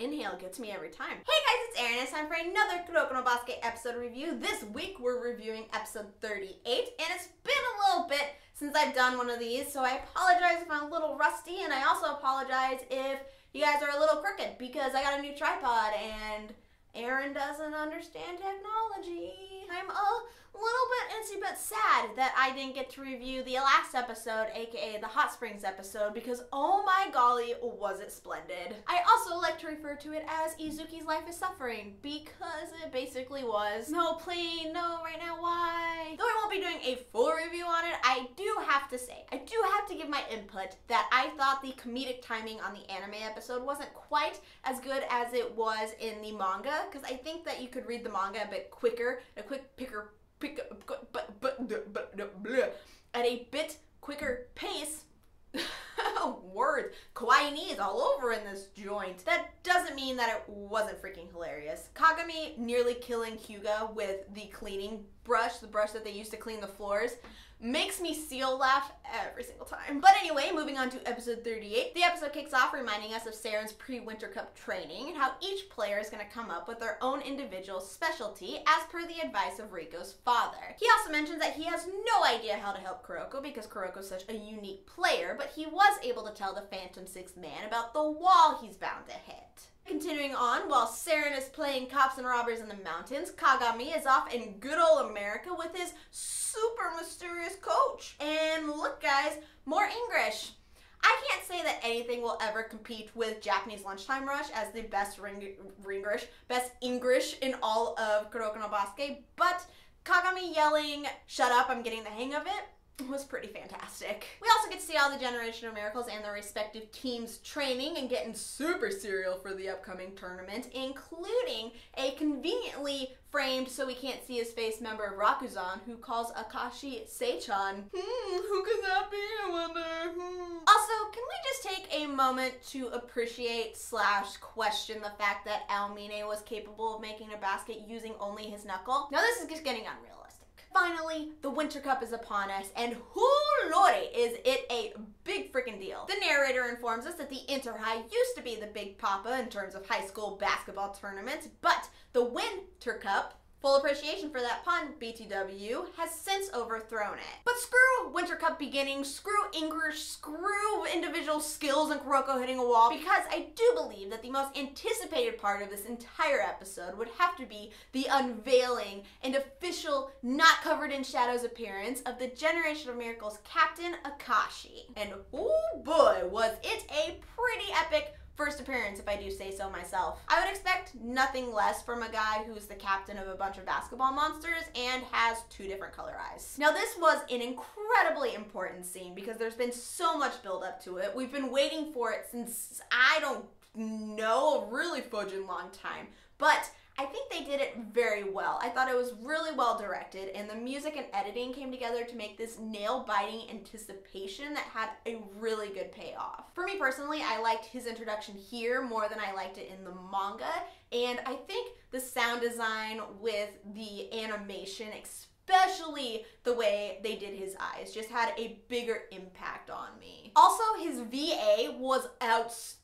inhale gets me every time. Hey guys, it's Erin. It's time for another Kuroko no Basu episode review. This week we're reviewing episode 38, and it's been a little bit since I've done one of these, so I apologize if I'm a little rusty, and I also apologize if you guys are a little crooked because I got a new tripod and Erin doesn't understand technology. I'm a little bit antsy but sad that I didn't get to review the last episode, aka the Hot Springs episode, because oh my golly, was it splendid. I also like to refer to it as Izuki's Life is Suffering because it basically was. No plane, no right now, why? Though I won't be doing a full review on it, I do have to say, I do have to give my input that I thought the comedic timing on the anime episode wasn't quite as good as it was in the manga, because I think that you could read the manga a bit quicker, at a bit quicker pace. Words. Kawaii-ni is all over in this joint. That doesn't mean that it wasn't freaking hilarious. Kagami nearly killing Hyuga with the cleaning brush, the brush that they used to clean the floors, makes me seal laugh every single time. But anyway, moving on to episode 38. The episode kicks off reminding us of Seren's pre-Winter Cup training and how each player is going to come up with their own individual specialty as per the advice of Riko's father. He also mentions that he has no idea how to help Kuroko because Kuroko is such a unique player, but he was able to tell the Phantom Sixth Man about the wall he's bound to hit. Continuing on, while Seren is playing cops and robbers in the mountains, Kagami is off in good old America with his super mysterious coach. And look guys, more English. I can't say that anything will ever compete with Japanese Lunchtime Rush as the best English in all of Kuroko no Basu, but Kagami yelling, "Shut up, I'm getting the hang of it," was pretty fantastic. We also get to see all the Generation of Miracles and their respective teams training and getting super serial for the upcoming tournament, including a conveniently framed so we can't see his face member of Rakuzan who calls Akashi Seichan. Who could that be, I wonder? Also, can we just take a moment to appreciate / question the fact that Aomine was capable of making a basket using only his knuckle? Now this is just getting unrealistic. Finally, the Winter Cup is upon us, and lordy, is it a big freaking deal. The narrator informs us that the Inter-High used to be the big papa in terms of high school basketball tournaments, but the Winter Cup, full appreciation for that pun, BTW, has since overthrown it. But screw Winter Cup beginnings, screw English, screw individual skills and Kuroko hitting a wall, because I do believe that the most anticipated part of this entire episode would have to be the unveiling and official, not covered in shadows appearance of the Generation of Miracles Captain Akashi. And oh boy, was it a pretty epic first appearance, if I do say so myself. I would expect nothing less from a guy who's the captain of a bunch of basketball monsters and has 2 different color eyes. Now this was an incredibly important scene because there's been so much build up to it. We've been waiting for it since, I don't know, a really fudging long time. But I think they did it very well. I thought it was really well directed, and the music and editing came together to make this nail-biting anticipation that had a really good payoff. For me personally, I liked his introduction here more than I liked it in the manga, and I think the sound design with the animation, especially the way they did his eyes, just had a bigger impact on me. Also, his VA was outstanding.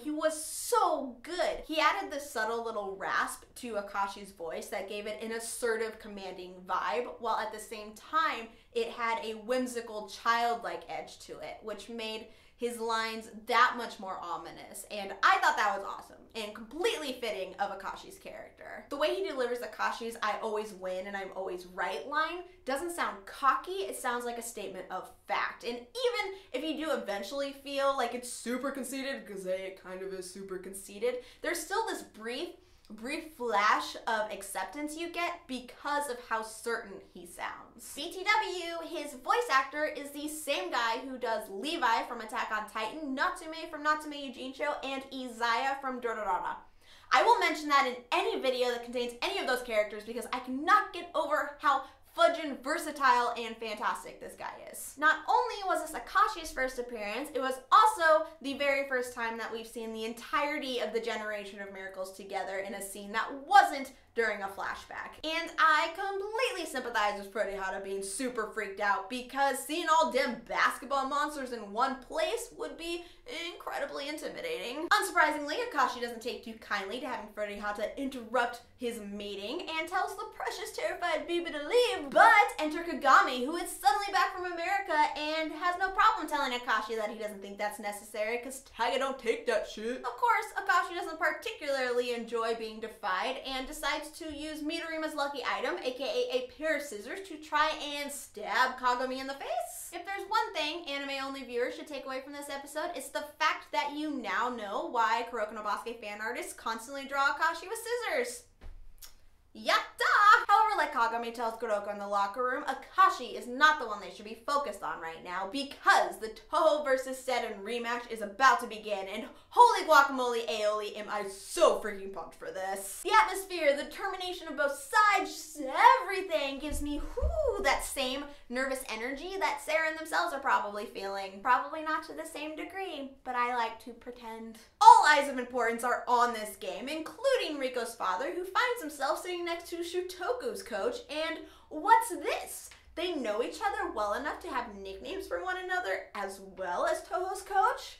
He was so good. He added this subtle little rasp to Akashi's voice that gave it an assertive, commanding vibe, while at the same time it had a whimsical, childlike edge to it, which made his lines that much more ominous, and I thought that was awesome and completely fitting of Akashi's character. The way he delivers Akashi's "I always win and I'm always right" line doesn't sound cocky, it sounds like a statement of fact. And even if you do eventually feel like it's super conceited, because it kind of is super conceited, there's still this brief flash of acceptance you get because of how certain he sounds. BTW, his voice actor is the same guy who does Levi from Attack on Titan, Natsume from Natsume Yujincho, and Izaya from Dororara. I will mention that in any video that contains any of those characters because I cannot get over how fudgin' versatile and fantastic this guy is. Not only was this Akashi's first appearance, it was also the very first time that we've seen the entirety of the Generation of Miracles together in a scene that wasn't during a flashback. And I completely sympathize with Pretty Hata being super freaked out because seeing all them basketball monsters in one place would be incredibly intimidating. Unsurprisingly, Akashi doesn't take too kindly to having Terri-beautiful interrupt his meeting and tells the precious terrified baby to leave, but enter Kagami, who is suddenly back from America and has no problem telling Akashi that he doesn't think that's necessary because Taiga don't take that shit. Of course, Akashi doesn't particularly enjoy being defied and decides to use Midorima's lucky item, aka a pair of scissors, to try and stab Kagami in the face. If there's one thing anime-only viewers should take away from this episode, it's the fact that you now know why Kuroko no Baske fan artists constantly draw Akashi with scissors. Yatta! However, like Kagami tells Kuroko in the locker room, Akashi is not the one they should be focused on right now because the Toho vs. Seton rematch is about to begin, and holy guacamole aioli, am I so freaking pumped for this. The atmosphere, the determination of both sides, just everything gives me that same nervous energy that Saren themselves are probably feeling. Probably not to the same degree, but I like to pretend. All eyes of importance are on this game, including Riko's father, who finds himself sitting next to Shutoku's coach, and what's this? They know each other well enough to have nicknames for one another as well as Toho's coach?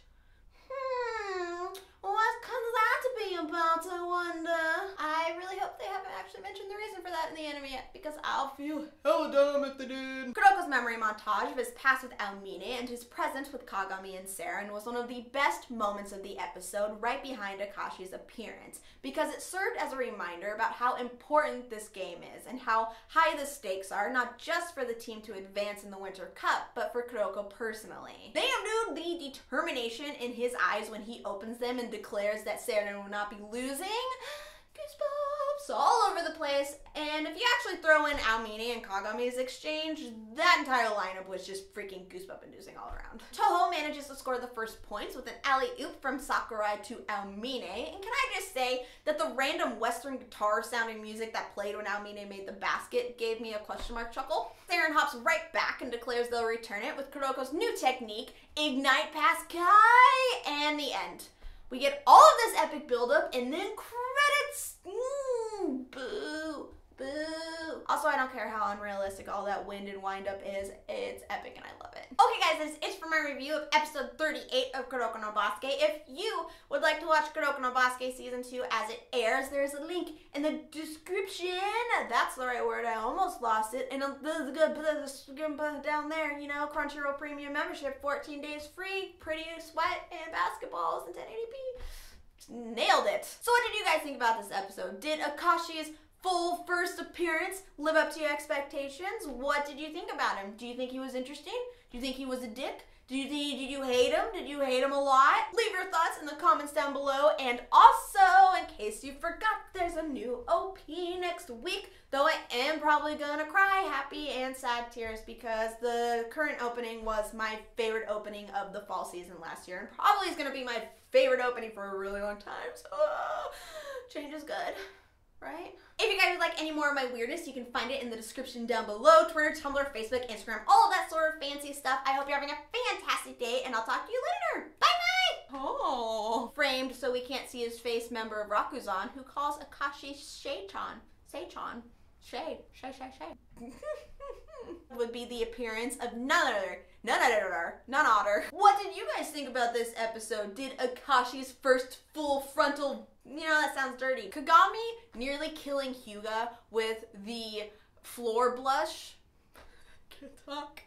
What could that be about, I wonder? I really hope they haven't actually mentioned the reason for that in the anime yet, because I'll feel hella dumb if they did. Kuroko's memory montage of his past with Almine and his presence with Kagami and Saren was one of the best moments of the episode, right behind Akashi's appearance, because it served as a reminder about how important this game is and how high the stakes are, not just for the team to advance in the Winter Cup, but for Kuroko personally. Damn dude, the determination in his eyes when he opens them and declares that Saren will not be losing. Goosebumps all over the place. And if you actually throw in Almine and Kagami's exchange, that entire lineup was just freaking goosebump inducing all around. Toho manages to score the first points with an alley-oop from Sakurai to Almine. And can I just say that the random Western guitar sounding music that played when Almine made the basket gave me a question mark chuckle. Saren hops right back and declares they'll return it with Kuroko's new technique, Ignite Past Kai, and the end. We get all of this epic buildup and then credits. Boo. Boo. Also, I don't care how unrealistic all that wind and wind up is. It's epic and I love it. Okay guys, that's it for my review of episode 38 of Kuroko no Baske. If you would like to watch Kuroko no Baske season 2 as it airs, there's a link in the description. That's the right word, I almost lost it. And down there, you know, Crunchyroll Premium membership, 14 days free, pretty sweat, and basketballs in 1080p. Nailed it. So what did you guys think about this episode? Did Akashi's full first appearance live up to your expectations? What did you think about him? Do you think he was interesting? Do you think he was a dick? Did you hate him? Did you hate him a lot? Leave your thoughts in the comments down below. And also, in case you forgot, there's a new OP next week. Though I am probably gonna cry happy and sad tears because the current opening was my favorite opening of the fall season last year. And probably is gonna be my favorite opening for a really long time. So, change is good. Right? If you guys would like any more of my weirdness, you can find it in the description down below. Twitter, Tumblr, Facebook, Instagram, all of that sort of fancy stuff. I hope you're having a fantastic day, and I'll talk to you later. Bye-bye! Oh. Framed so we can't see his face member of Rakuzan, who calls Akashi Shay-chan. Shay-chan. Shay. Would be the appearance of none other. What did you guys think about this episode? Did Akashi's first full frontal, you know, that sounds dirty, Kagami nearly killing Hyuga with the floor blush? Can't talk.